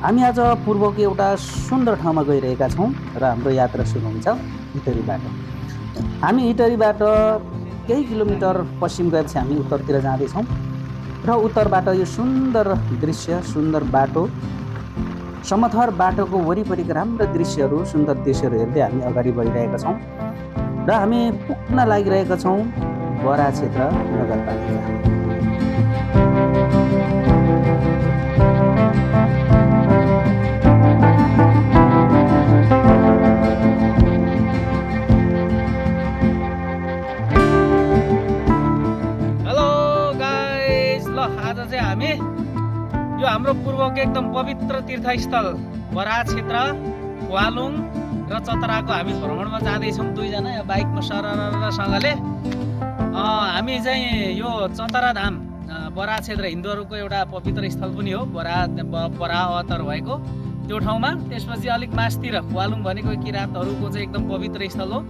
हामी आज पूर्वको एउटा सुन्दर ठाउँमा गइरहेका छौँ र हाम्रो यात्रा सुरु हुन्छ इटरीबाट। हामी इटरीबाट केही किलोमिटर पश्चिम गएपछि हामी उत्तरतिर जाँदैछौँ र उत्तरबाट यो सुन्दर दृश्य, सुन्दर बाटो, समथर बाटोको वरिपरिका राम्रा दृश्यहरू, सुन्दर दृश्यहरू हेर्दै हामी अगाडि बढिरहेका छौँ र हामी पुग्न लागिरहेका छौँ बरा क्षेत्र नगरपालिका। आज चाहिँ हामी यो हाम्रो पूर्वको एकदम पवित्र तीर्थस्थल बरा क्षेत्र वालुङ र चतराको हामी भ्रमणमा जाँदैछौँ। दुईजना यो बाइकमा सररसँगले हामी चाहिँ यो चतरा धाम बरा क्षेत्र हिन्दूहरूको एउटा पवित्र स्थल पनि हो। बरा अवतार भएको त्यो ठाउँमा, त्यसपछि अलिक मासतिर वालुङ भनेको किराँतहरूको चाहिँ एकदम पवित्र स्थल हो।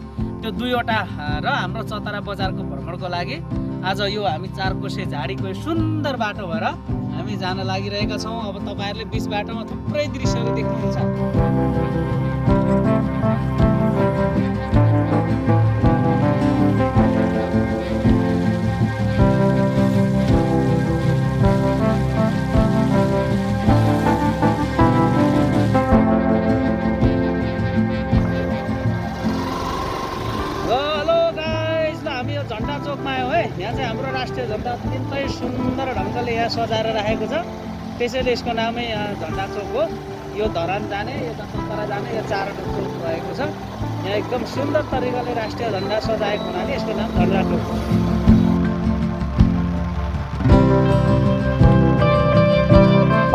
त्यो दुईवटा र हाम्रो चतरा बजारको भ्रमणको लागि आज यो हामी चारकोसे झाडीको सुन्दर बाटो भएर हामी जान लागिरहेका छौँ। अब तपाईँहरूले बिच बाटोमा थुप्रै दृश्यहरू देख्नुहुन्छ। झन्डा चोकमा आयो है। यहाँ चाहिँ हाम्रो राष्ट्रिय झन्डा अत्यन्तै सुन्दर ढङ्गले यहाँ सजाएर राखेको छ, त्यसैले यसको नामै यहाँ झन्डा चोक हो। यो धरान जाने, यता चतरा जाने यो चारवटा चोक रहेको छ। यहाँ एकदम सुन्दर तरिकाले राष्ट्रिय झन्डा सजाएको हुनाले यसको नाम झन्डा चोक हो।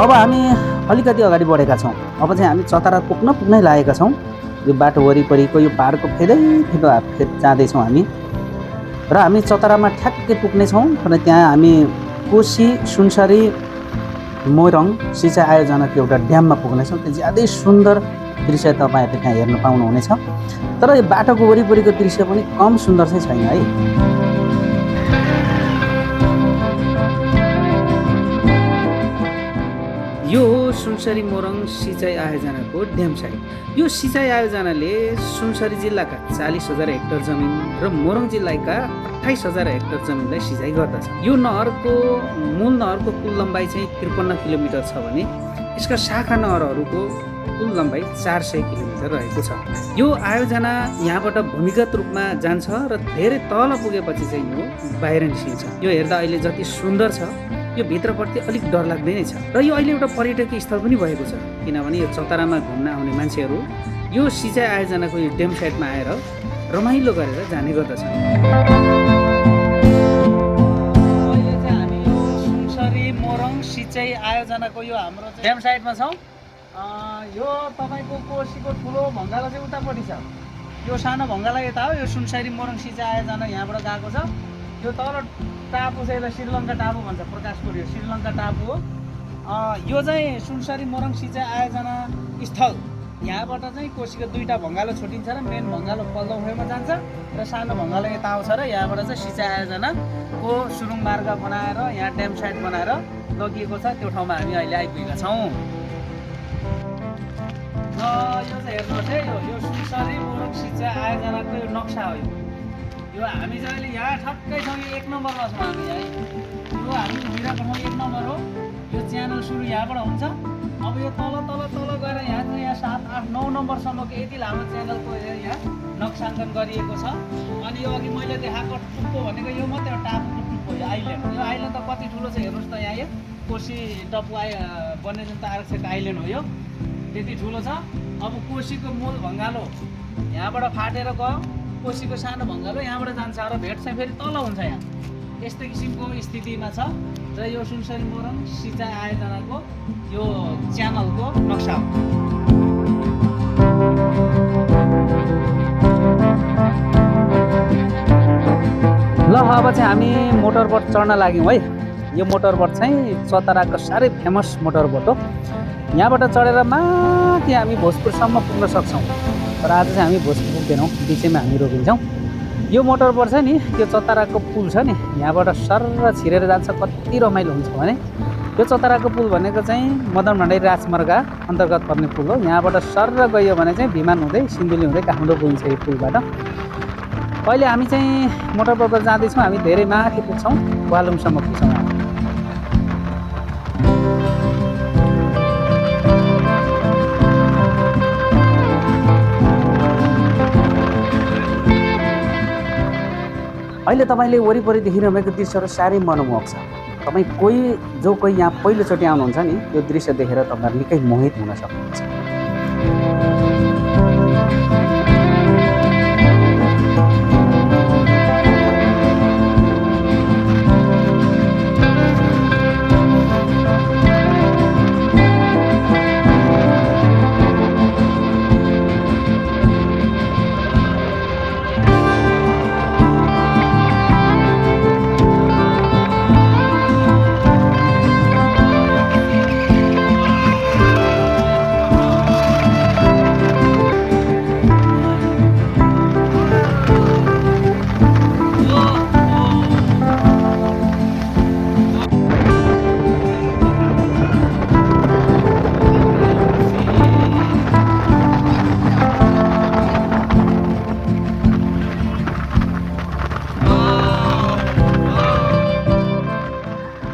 अब हामी अलिकति अगाडि बढेका छौँ। अब चाहिँ हामी चतरा पुग्नै लागेका छौँ। यो बाटो वरिपरिको यो पाहाडको फेदै जाँदैछौँ हामी र हामी चतरामा ठ्याक्कै पुग्नेछौँ र त्यहाँ हामी कोशी सुनसरी मोरङ सिँचाइ आयोजनाको एउटा ड्याममा पुग्नेछौँ। त्यो ज्यादै सुन्दर दृश्य तपाईँहरूले त्यहाँ हेर्न पाउनुहुनेछ। तर यो बाटोको वरिपरिको दृश्य पनि कम सुन्दर चाहिँ छैन है। यो हो सुनसरी मोरङ सिँचाइ आयोजनाको ड्याम साइट। यो सिँचाइ आयोजनाले सुनसरी जिल्लाका 40,000 हेक्टर जमिन र मोरङ जिल्लाका 28,000 हेक्टर जमिनलाई सिँचाइ गर्दछ। यो मूल नहरको कुल लम्बाइ चाहिँ 53 किलोमिटर छ भने यसका शाखा नहरहरूको कुल लम्बाइ 400 किलोमिटर रहेको छ। यो आयोजना यहाँबाट भूमिगत रूपमा जान्छ र धेरै तल पुगेपछि चाहिँ यो बाहिर निस्किन्छ। यो हेर्दा अहिले जति सुन्दर छ, यो भित्रप्रति अलिक डर लाग्दै नै छ र यो अहिले एउटा पर्यटकीय स्थल पनि भएको छ, किनभने यो चतरामा घुम्न आउने मान्छेहरू यो सिँचाइ आयोजनाको यो ड्याम साइटमा आएर रमाइलो गरेर जाने गर्दछन्। अहिले चाहिँ हामी यो सुनसरी मोरङ सिँचाइ आयोजनाको यो हाम्रो ड्याम साइटमा छौँ। यो तपाईँको कोशीको ठुलो भङ्गाला चाहिँ उतापट्टि छ, यो सानो भङ्गाला यता हो। यो सुनसरी मोरङ सिँचाइ आयोजना यहाँबाट गएको छ। यो तल टापु चाहिँ यसलाई श्रीलङ्का टापु भन्छ, प्रकाशपुर यो श्रीलङ्का टापु हो। यो चाहिँ सुनसरी मोरङ सिँचाइ आयोजना स्थल। यहाँबाट चाहिँ कोशीको दुईवटा भङ्गालो छुटिन्छ र मेन भङ्गालो पल्लो जान्छ र सानो भङ्गालो यता आउँछ र यहाँबाट चाहिँ सिँचाइ आयोजनाको सुरुङ मार्ग बनाएर यहाँ ड्याम साइट बनाएर लगिएको छ। त्यो ठाउँमा हामी अहिले आइपुगेका छौँ। यो चाहिँ हेर्नुहोस् है, यो सुनसरी मोरङ सिँचाइ आयोजनाको यो नक्सा हो। यो हामी चाहिँ अहिले यहाँ ठक्कै छौँ, यो 1 नम्बरमा छौँ हामी है। यो हामी हिँडिरहेको ठाउँ 1 नम्बर हो। यो च्यानल सुरु यहाँबाट हुन्छ। अब यो तल गएर यहाँ चाहिँ यहाँ 7, 8, 9 नम्बरसम्मको यति लामो च्यानलको यहाँ नक्साङ्कन गरिएको छ। अनि यो अघि मैले देखाएको टुप्पो भनेको यो मात्रै हो, टापुको टुप्पो यो आइल्यान्ड। यो आइल्यान्ड त कति ठुलो छ हेर्नुहोस् त। यहाँ यो कोशी टपु वन्यजन्तु आरक्षक आइल्यान्ड हो, यो त्यति ठुलो छ। अब कोशीको मूल भङ्गालो यहाँबाट फाटेर गयो, कोशीको सानो भङ्गालो यहाँबाट जान्छ र भेट चाहिँ फेरि तल हुन्छ। यहाँ यस्तो किसिमको स्थितिमा छ र यो सुनसरी मोरङ सिँचाइ आयोजनाको यो च्यानलको नक्सा हो। ल अब चाहिँ हामी मोटरबोट चढ्न लाग्यौँ है। यो मोटरबोट चाहिँ चतराको साह्रै फेमस मोटरबोट हो। यहाँबाट चढेर माथि हामी भोजपुरसम्म पुग्न सक्छौँ। तर आज चाहिँ हामी भोजपुर पुग्दैनौँ, बिचैमा हामी रोकिन्छौँ। यो मोटरबोट छ नि, त्यो चतराको पुल छ नि, यहाँबाट सर छिरेर जान्छ। कति रमाइलो हुन्छ भने यो चतराको पुल भनेको चाहिँ मदन भण्डारी राजमार्ग अन्तर्गत पर्ने पुल हो। यहाँबाट सर्र गयो भने चाहिँ विमान हुँदै सिन्धुली हुँदै काठमाडौँ पुगिन्छ यो पुलबाट। अहिले हामी चाहिँ मोटर बोटबाट जाँदैछौँ। हामी धेरै माथि पुग्छौँ, वालुङसम्म पुग्छौँ। अहिले तपाईँले वरिपरि देखिरहेको दृश्यहरू साह्रै मनमोहक छ। तपाईँ कोही यहाँ पहिलोचोटि आउनुहुन्छ नि, यो दृश्य देखेर तपाईँहरू निकै मोहित हुन सक्नुहुन्छ।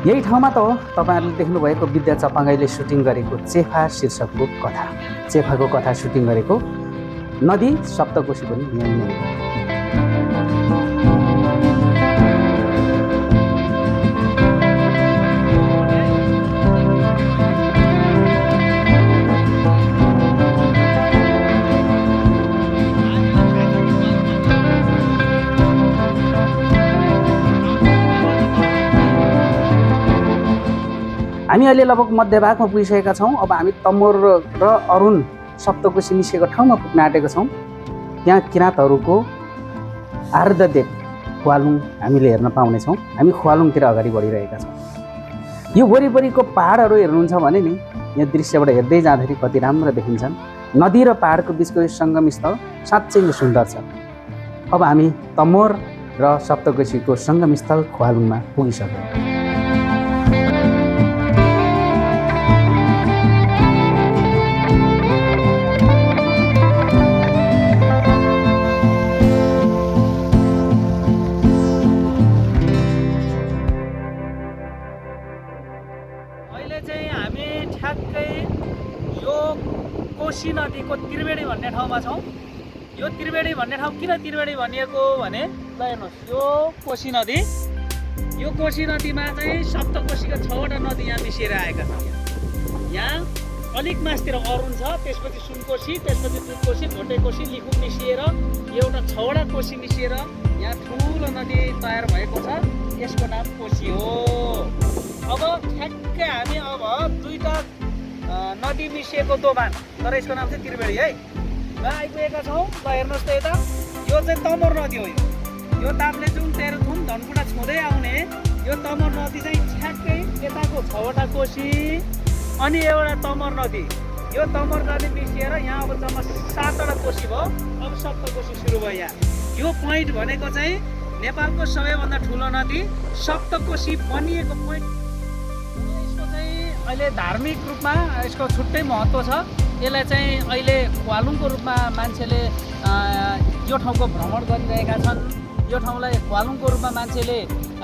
यही ठाउँमा त हो तपाईँहरूले देख्नुभएको विद्या चपाङ्गैले सुटिङ गरेको चेफा शीर्षकको कथा। चेफाको कथा सुटिङ गरेको नदी सप्तकोशी पनि यहीँ नै हो। हामी अहिले लगभग मध्यभागमा पुगिसकेका छौँ। अब हामी तमोर र अरुण सप्तकोशी मिसिएको ठाउँमा पुग्न आँटेका छौँ। त्यहाँ किराँतहरूको आर्धदेव ख्वालुङ हामीले हेर्न पाउनेछौँ। हामी ख्वालुङतिर अगाडि बढिरहेका छौँ। यो वरिपरिको पहाडहरू हेर्नुहुन्छ भने नि, यहाँ दृश्यबाट हेर्दै जाँदाखेरि कति राम्रो देखिन्छन्। नदी र पहाडको बिचको यो सङ्गम स्थल साँच्चै नै सुन्दर छ। अब हामी तमोर र सप्तकोशीको सङ्गम स्थल ख्वालुङमा पुगिसक्यौँ। कोशी नदीको त्रिवेणी भन्ने ठाउँमा छौँ। यो त्रिवेणी भन्ने ठाउँ किन त्रिवेणी भनिएको भने ल हेर्नुहोस्, यो कोशी नदी, यो कोशी नदीमा चाहिँ सप्तकोशीका 6वटा नदी यहाँ मिसिएर आएका छन्। यहाँ अलिक मासतिर अरुण छ, त्यसपछि सुनकोशी, त्यसपछि दुधकोशी, भोटेकोशी, लिखुङ मिसिएर एउटा 6वटा कोशी मिसिएर यहाँ ठुलो नदी तयार भएको छ। यसको नाम कोशी हो। अब ठ्याक्कै हामी अब दुईटा नदी मिसिएको दोभान, तर यसको नाम चाहिँ त्रिवेणी है, ल आइपुगेका छौँ। ल हेर्नुहोस् त यता, यो चाहिँ तमोर नदी हो। यो ताप्लेजुङ, तेह्रथुम, धनकुटा छुँदै आउने यो तमोर नदी चाहिँ ठ्याक्कै यताको 6वटा कोशी अनि एउटा तमोर नदी। यो तमोर नदी मिसिएर यहाँ अब जम्मा 7वटा कोशी भयो। अब सप्तकोशी सुरु भयो। यहाँ यो पोइन्ट भनेको चाहिँ नेपालको सबैभन्दा ठुलो नदी सप्तकोशी बनिएको पोइन्ट। अहिले धार्मिक रूपमा यसको छुट्टै महत्त्व छ। यसलाई चाहिँ अहिले ख्वालुङको रूपमा मान्छेले यो ठाउँको भ्रमण गरिरहेका छन्। यो ठाउँलाई ख्वालुङको रूपमा मान्छेले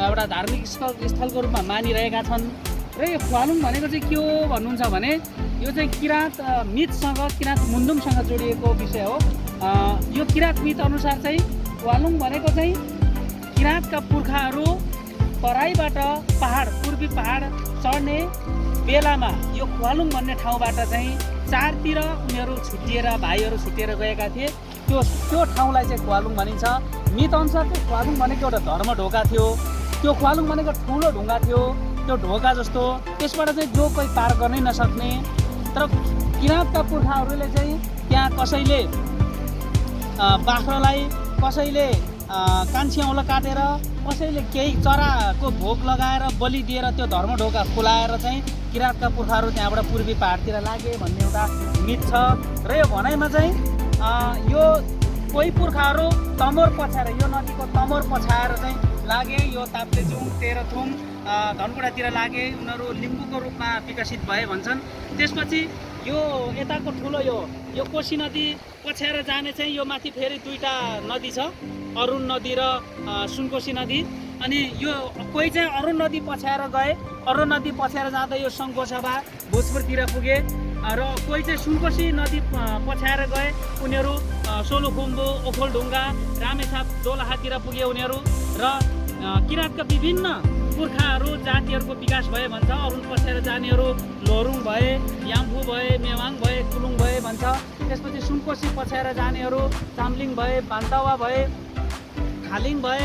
एउटा धार्मिक स्थलको रूपमा मानिरहेका छन्। र यो ख्वालुङ भनेको चाहिँ के हो भन्नुहुन्छ भने यो चाहिँ किराँत मितसँग, किराँत मुन्धुमसँग जोडिएको विषय हो। यो किराँत मित अनुसार चाहिँ ख्वालुङ भनेको चाहिँ किराँतका पुर्खाहरू तराईबाट पहाड, पूर्वी पहाड चढ्ने बेलामा यो ख्वालुङ भन्ने ठाउँबाट चाहिँ चारतिर उनीहरू छुट्टिएर, भाइहरू छुट्टिएर गएका थिए। त्यो ठाउँलाई चाहिँ ख्वालुङ भनिन्छ। मित अनुसार चाहिँ ख्वालुङ भनेको एउटा धर्म ढोका थियो। त्यो ख्वालुङ भनेको ठुलो ढुङ्गा थियो, त्यो ढोका जस्तो, त्यसबाट चाहिँ जो कोही पार गर्नै नसक्ने। तर किराँतका पुर्खाहरूले चाहिँ त्यहाँ कसैले बाख्रालाई, कसैले कान्छी औँला काटेर, कसैले केही चराको भोग लगाएर बलि दिएर त्यो धर्म ढोका खुलाएर चाहिँ किराँतका पुर्खाहरू त्यहाँबाट पूर्वी पहाडतिर लागे भन्ने एउटा मिथ छ। र यो भनाइमा चाहिँ यो कोही पुर्खाहरू तमोर पछाएर, यो नदीको तमोर पछाएर चाहिँ लागे। यो ताप्लेजुङ, तेह्रथुम, धनकुटातिर लागे, उनीहरू लिम्बूको रूपमा विकसित भए भन्छन्। त्यसपछि यो यताको ठुलो यो कोशी नदी पछ्याएर जाने चाहिँ यो माथि फेरि दुईटा नदी छ, अरुण नदी र सुनकोशी नदी। अनि यो कोही चाहिँ अरुण नदी पछ्याएर गए, अरुण नदी पछ्याएर जाँदा यो सङ्खुवासभा भोजपुरतिर पुगे, र कोही चाहिँ सुनकोशी नदी पछ्याएर गए, उनीहरू सोलुखुम्बु, ओखलढुङ्गा, रामेछाप, दोलखातिर पुगे उनीहरू। र किराँतका विभिन्न पुर्खाहरू जातिहरूको विकास भए भन्छ। अरुण पछ्याएर जानेहरू लोरुङ भए, याम्फू भए, मेवाङ भए, कुलुङ भए भन्छ। त्यसपछि सुनकोशी पछ्याएर जानेहरू चाम्लिङ भए, बान्तावा भए, खालिङ भए।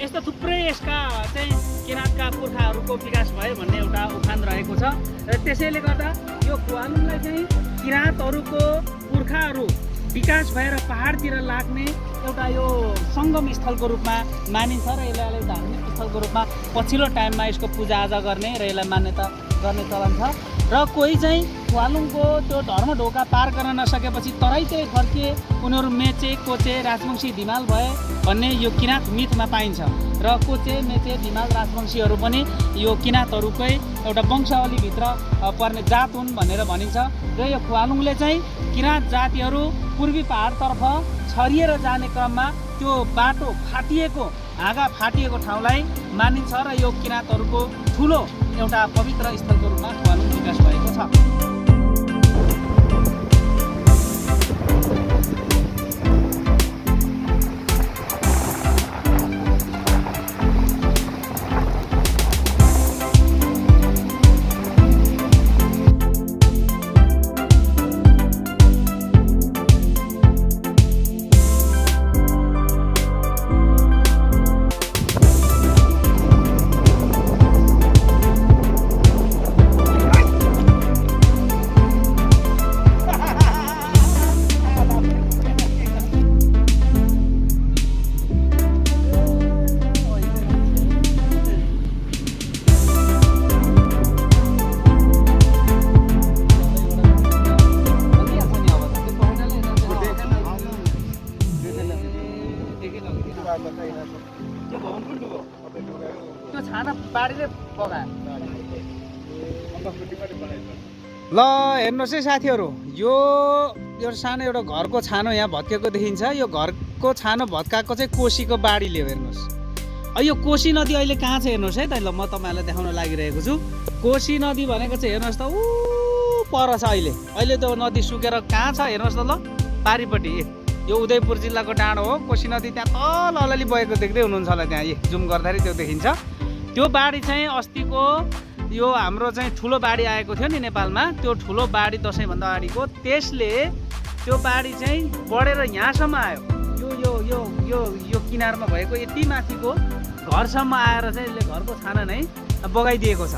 यस्ता थुप्रै यसका चाहिँ किराँतका पुर्खाहरूको विकास भयो भन्ने एउटा उखान रहेको छ। र त्यसैले गर्दा यो फुवालुङलाई चाहिँ किराँतहरूको पुर्खाहरू विकास भएर पहाडतिर लाग्ने एउटा यो सङ्गम स्थलको रूपमा मानिन्छ र यसलाई धार्मिक स्थलको रूपमा पछिल्लो टाइममा यसको पूजाआजा गर्ने र यसलाई मान्यता गर्ने चलन छ। र कोही चाहिँ फुवालुङको त्यो धर्म ढोका पार गर्न नसकेपछि तराईतिर फर्किए, उनीहरू मेचे, कोचे, राजवंशी, धिमाल भए भन्ने यो किराँत मिथमा पाइन्छ। र कोचे, मेचे, धिमाल, राजवंशीहरू पनि यो किराँतहरूकै एउटा वंशावलीभित्र पर्ने जात हुन् भनेर भनिन्छ। र यो फुवालुङले चाहिँ किराँत जातिहरू पूर्वी पहाडतर्फ छरिएर जाने क्रममा त्यो बाटो फाटिएको, हाँगा फाटिएको ठाउँलाई मानिन्छ र यो किराँतहरूको ठुलो एउटा पवित्र स्थलको रूपमा फुवालुङ विकास भएको छ। त्यो छाना बाढीले बगायो। ल हेर्नुहोस् है साथीहरू, यो सानो एउटा घरको छानो यहाँ भत्केको देखिन्छ। यो घरको छानो भत्काएको चाहिँ कोशीको बाढीले हो। हेर्नुहोस् यो कोशी नदी अहिले कहाँ छ हेर्नुहोस् है त। ल म तपाईँहरूलाई देखाउन लागिरहेको छु। कोशी नदी भनेको चाहिँ हेर्नुहोस् त, ऊ पर छ। अहिले त्यो नदी सुकेर कहाँ छ हेर्नुहोस् त। ल पारिपट्टि यो उदयपुर जिल्लाको डाँडो हो। कोशी नदी त्यहाँ तल अलि बगेको देख्दै हुनुहुन्छ होला, त्यहाँ जुम गर्दाखेरि त्यो देखिन्छ। त्यो बाढी चाहिँ अस्तिको यो हाम्रो चाहिँ ठुलो बाढी आएको थियो नि नेपालमा, त्यो ठुलो बाढी दसैँभन्दा अगाडिको, त्यसले त्यो बाढी चाहिँ बढेर यहाँसम्म आयो। यो यो यो यो यो किनारमा भएको यति माथिको घरसम्म आएर चाहिँ यसले घरको छाना नै बगाइदिएको छ।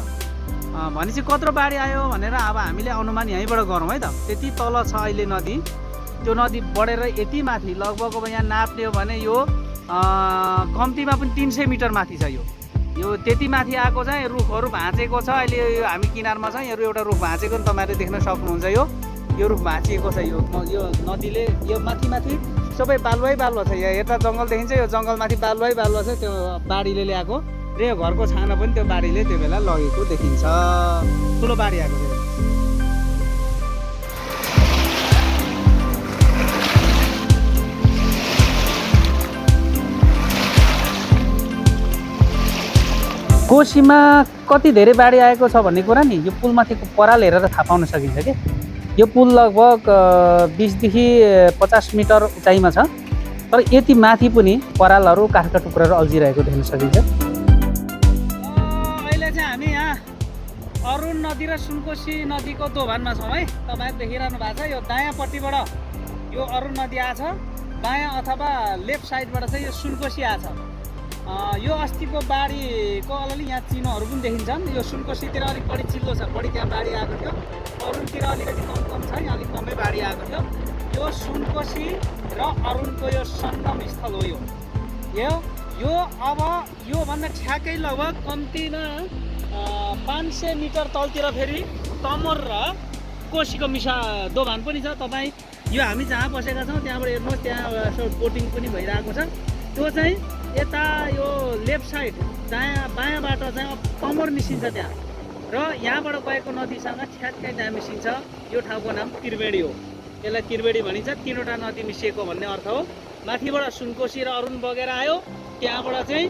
भनेपछि कत्रो बाढी आयो भनेर अब हामीले अनुमान यहीँबाट गरौँ है त। त्यति तल छ अहिले नदी। त्यो नदी बढेर यति माथि लगभग अब यहाँ नाप्ने हो भने यो कम्तीमा पनि 300 मिटर माथि छ। यो त्यति माथि आएको चाहिँ रुखहरू भाँचेको छ। अहिले हामी किनारमा छ, यहाँ एउटा रुख भाँचेको नि तपाईँहरूले देख्न सक्नुहुन्छ। यो रुख भाँचिएको छ। यो नदीले यो माथि सबै बालुवै बालुवा छ। यहाँ यता जङ्गल देखिन्छ, यो जङ्गलमाथि बालुवै बालुवा छ। त्यो बाढीले ल्याएको र यो घरको छाना पनि त्यो बाढीले त्यो बेला लगेको देखिन्छ। ठुलो बाढी आएको थियो। कोशीमा कति धेरै बाढी आएको छ भन्ने कुरा नि यो पुलमाथिको पराल हेरेर थाहा पाउन सकिन्छ कि यो पुल लगभग 20देखि 50 मिटर उचाइमा छ। तर यति माथि पनि परालहरू, काठका टुक्राहरू अल्झिरहेको देख्न सकिन्छ। अहिले चाहिँ हामी यहाँ अरुण नदी र सुनकोशी नदीको दोभानमा छौँ है। तपाईँहरू देखिरहनु भएको छ। यो दायाँपट्टिबाट यो अरुण नदी आछ, बायाँ अथवा लेफ्ट साइडबाट चाहिँ यो सुनकोशी आछ। यो अस्तिको बाढीको अलि यहाँ चिनोहरू पनि देखिन्छन्। यो सुनकोशीतिर अलिक बढी चिल्लो छ, बढी त्यहाँ बाढी आएको थियो। अरुणतिर अलिकति कम छ, यहाँ अलिक कमै बाढी आएको थियो। यो सुनकोशी र अरुणको यो सङ्गम स्थल हो। यो अब योभन्दा ठ्याक्कै लगभग कम्तीमा 500 मिटर तलतिर फेरि तमोर र कोशीको मिसा दोभान पनि छ। तपाईँ यो हामी जहाँ बसेका छौँ त्यहाँबाट हेर्नुहोस्, त्यहाँ बोटिङ पनि भइरहेको छ। त्यो चाहिँ यता यो लेफ्ट साइड बायाँबाट चाहिँ तमोर निस्किन्छ त्यहाँ र यहाँबाट गएको नदीसँग ठ्याक्कै त्यहाँ मिसिन्छ। यो ठाउँको नाम त्रिवेणी हो। यसलाई त्रिवेणी भनिन्छ, तीनवटा नदी मिसिएको भन्ने अर्थ हो। माथिबाट सुनकोशी र अरुण बगेर आयो, त्यहाँबाट चाहिँ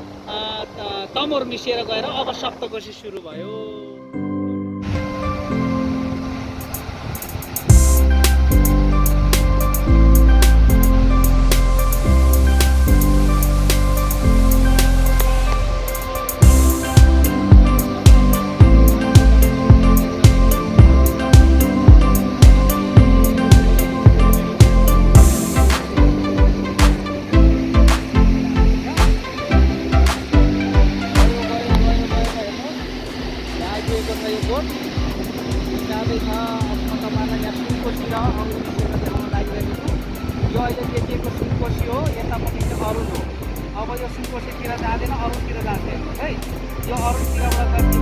तमोर मिसिएर गएर अब सप्तकोशी सुरु भयो। यो अहिले देखिएको सुनकोशी हो, यतापट्टि चाहिँ अरुण हो। अब यो सुनकोशीतिर जाँदैन, अरुणतिर जान्छ है। यो अरुणतिरबाट जान्छ।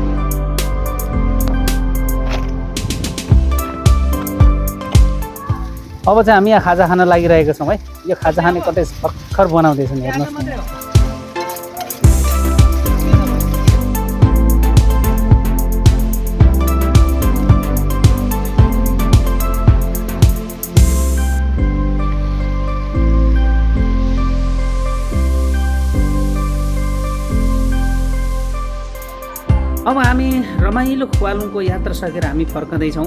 अब चाहिँ हामी यहाँ खाजा खान लागिरहेका छौँ है। यो खाजा खाने कतै भर्खर बनाउँदैछन्, हेर्नुहोस् न। अब हामी रमाइलो ख्वालुङको यात्रा सकेर हामी फर्कँदैछौँ।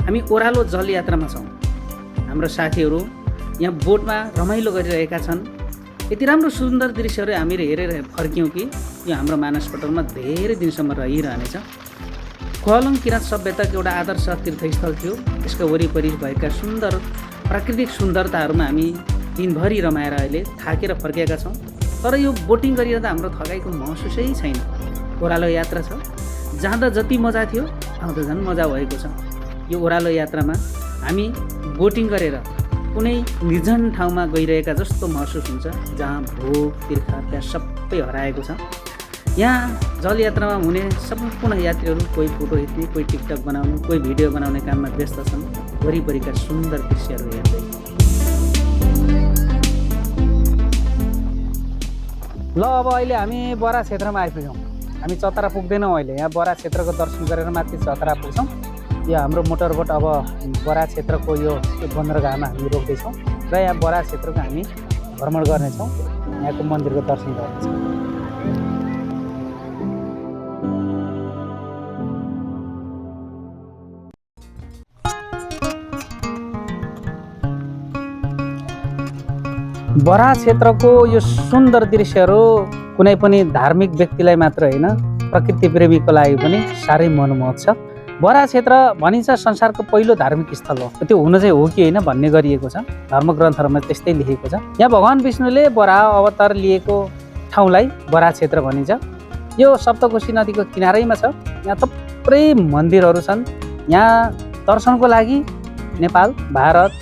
हामी ओह्रालो जल यात्रामा छौँ। हाम्रो साथीहरू यहाँ बोटमा रमाइलो गरिरहेका छन्। यति राम्रो सुन्दर दृश्यहरू हामीले हेरेर फर्क्यौँ कि यो हाम्रो मानसपटलमा धेरै दिनसम्म रहिरहनेछ। ख्वालुङ किराँत सभ्यताको एउटा आदर्श तीर्थस्थल थियो। यसको वरिपरि भएका सुन्दर प्राकृतिक सुन्दरताहरूमा हामी दिनभरि रमाएर अहिले थाकेर फर्केका छौँ। तर यो बोटिङ गरिरहँदा हाम्रो थकाइको महसुसै छैन। ओह्रालो यात्रा छ, जाँदा जति मजा थियो आउँदा झन् मजा भएको छ। यो ओह्रालो यात्रामा हामी बोटिङ गरेर कुनै निर्जन ठाउँमा गइरहेका जस्तो महसुस हुन्छ, जहाँ भोक तिर्खा त्यहाँ सबै हराएको छ। यहाँ जलयात्रामा हुने सम्पूर्ण यात्रीहरू कोही फोटो खिच्ने, कोही टिकटक बनाउनु, कोही भिडियो बनाउने काममा व्यस्त छन्, वरिपरिका सुन्दर दृश्यहरू हेर्दै। ल अब अहिले हामी बरा क्षेत्रमा आइपुग्यौँ। हामी चतरा पुग्दैनौँ अहिले, यहाँ बरा क्षेत्रको दर्शन गरेर माथि चतरा पुग्छौँ। यो हाम्रो मोटरबोट अब बरा क्षेत्रको यो बन्दरगाहमा हामी रोक्दैछौँ र यहाँ बरा क्षेत्रको हामी भ्रमण गर्नेछौँ, यहाँको मन्दिरको दर्शन गर्नेछौँ। बरा क्षेत्रको यो सुन्दर दृश्यहरू कुनै पनि धार्मिक व्यक्तिलाई मात्र होइन, प्रकृति प्रेमीको लागि पनि साह्रै मनमोहक छ। बरा क्षेत्र भनिन्छ संसारको पहिलो धार्मिक स्थल हो। त्यो हुन चाहिँ हो कि होइन भन्ने गरिएको छ, धर्मग्रन्थहरूमा त्यस्तै लेखेको छ। यहाँ भगवान् विष्णुले बराह अवतार लिएको ठाउँलाई बरा क्षेत्र भनिन्छ। यो सप्तकोशी नदीको किनारैमा छ। यहाँ थुप्रै मन्दिरहरू छन्। यहाँ दर्शनको लागि नेपाल, भारत,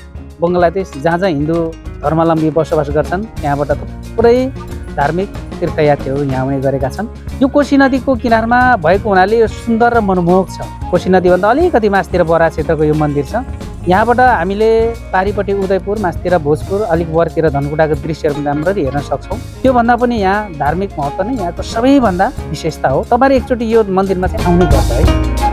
बङ्गलादेश जहाँ जहाँ हिन्दू धर्मावलम्बी बसोबास गर्छन् त्यहाँबाट थुप्रै धार्मिक तीर्थयात्रीहरू यहाँ आउने गरेका छन्। यो कोशी नदीको किनारमा भएको हुनाले यो सुन्दर र मनमोहक छ। कोशी नदीभन्दा अलिकति मासतिर बरा क्षेत्रको यो मन्दिर छ। यहाँबाट हामीले पारिपट्टि उदयपुर, मासतिर भोजपुर, अलिक वरतिर धनकुटाको दृश्यहरू राम्ररी हेर्न सक्छौँ। त्योभन्दा पनि यहाँ धार्मिक महत्त्व नै यहाँको सबैभन्दा विशेषता हो। तपाईँहरू एकचोटि यो मन्दिरमा चाहिँ आउनै पर्छ है।